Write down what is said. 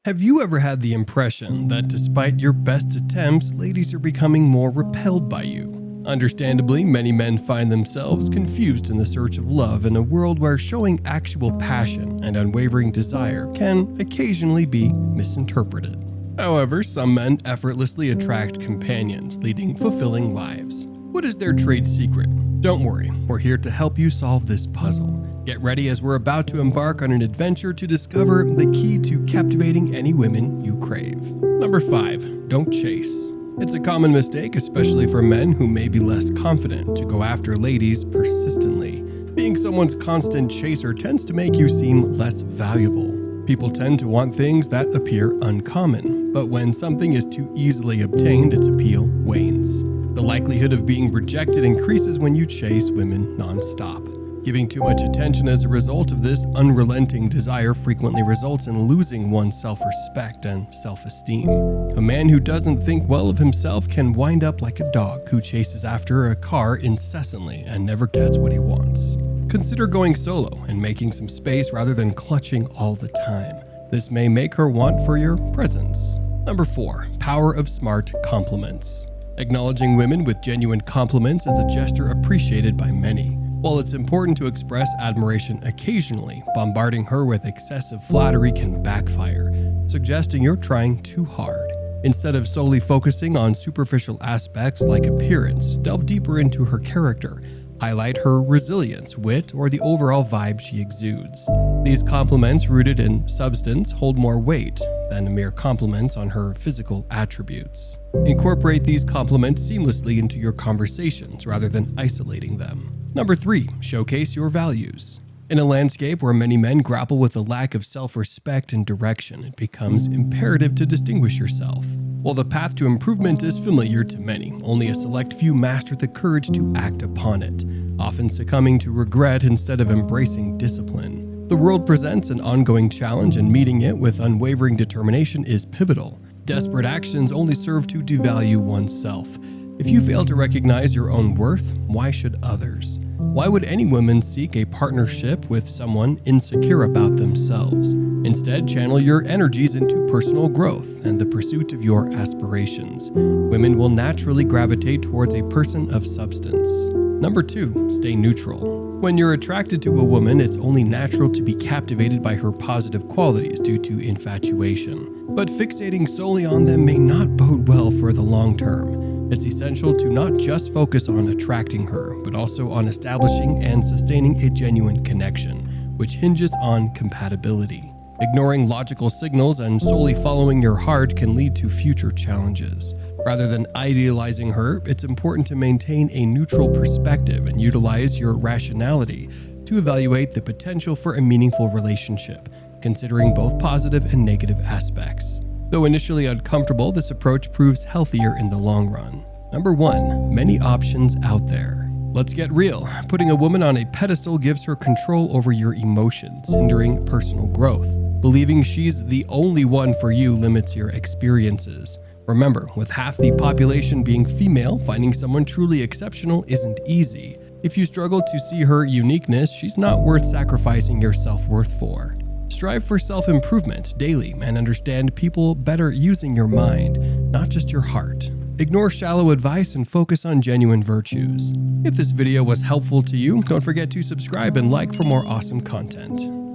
Have you ever had the impression that despite your best attempts, ladies are becoming more repelled by you? Understandably, many men find themselves confused in the search of love in a world where showing actual passion and unwavering desire can occasionally be misinterpreted. However, some men effortlessly attract companions, leading fulfilling lives. What is their trade secret? Don't worry, we're here to help you solve this puzzle. Get ready as we're about to embark on an adventure to discover the key to captivating any women you crave. Number 5. Don't chase. It's a common mistake, especially for men who may be less confident, to go after ladies persistently. Being someone's constant chaser tends to make you seem less valuable. People tend to want things that appear uncommon, but when something is too easily obtained, its appeal wanes. The likelihood of being rejected increases when you chase women non-stop. Giving too much attention as a result of this unrelenting desire frequently results in losing one's self-respect and self-esteem. A man who doesn't think well of himself can wind up like a dog who chases after a car incessantly and never gets what he wants. Consider going solo and making some space rather than clutching all the time. This may make her want for your presence. Number 4. Power of smart compliments. Acknowledging women with genuine compliments is a gesture appreciated by many. While it's important to express admiration occasionally, bombarding her with excessive flattery can backfire, suggesting you're trying too hard. Instead of solely focusing on superficial aspects like appearance, delve deeper into her character. Highlight her resilience, wit, or the overall vibe she exudes. These compliments, rooted in substance, hold more weight than mere compliments on her physical attributes. Incorporate these compliments seamlessly into your conversations rather than isolating them. Number 3. Showcase your values. In a landscape where many men grapple with a lack of self-respect and direction, it becomes imperative to distinguish yourself. While the path to improvement is familiar to many, only a select few master the courage to act upon it, often succumbing to regret instead of embracing discipline. The world presents an ongoing challenge, and meeting it with unwavering determination is pivotal. Desperate actions only serve to devalue oneself. If you fail to recognize your own worth, why should others? Why would any woman seek a partnership with someone insecure about themselves? Instead, channel your energies into personal growth and the pursuit of your aspirations. Women will naturally gravitate towards a person of substance. Number 2. Stay neutral. When you're attracted to a woman, it's only natural to be captivated by her positive qualities due to infatuation. But fixating solely on them may not bode well for the long term. It's essential to not just focus on attracting her, but also on establishing and sustaining a genuine connection, which hinges on compatibility. Ignoring logical signals and solely following your heart can lead to future challenges. Rather than idealizing her, it's important to maintain a neutral perspective and utilize your rationality to evaluate the potential for a meaningful relationship, considering both positive and negative aspects. Though initially uncomfortable, this approach proves healthier in the long run. Number 1. Many options out there. Let's get real. Putting a woman on a pedestal gives her control over your emotions, hindering personal growth. Believing she's the only one for you limits your experiences. Remember, with half the population being female, finding someone truly exceptional isn't easy. If you struggle to see her uniqueness, she's not worth sacrificing your self-worth for. Strive for self-improvement daily and understand people better using your mind, not just your heart. Ignore shallow advice and focus on genuine virtues. If this video was helpful to you, don't forget to subscribe and like for more awesome content.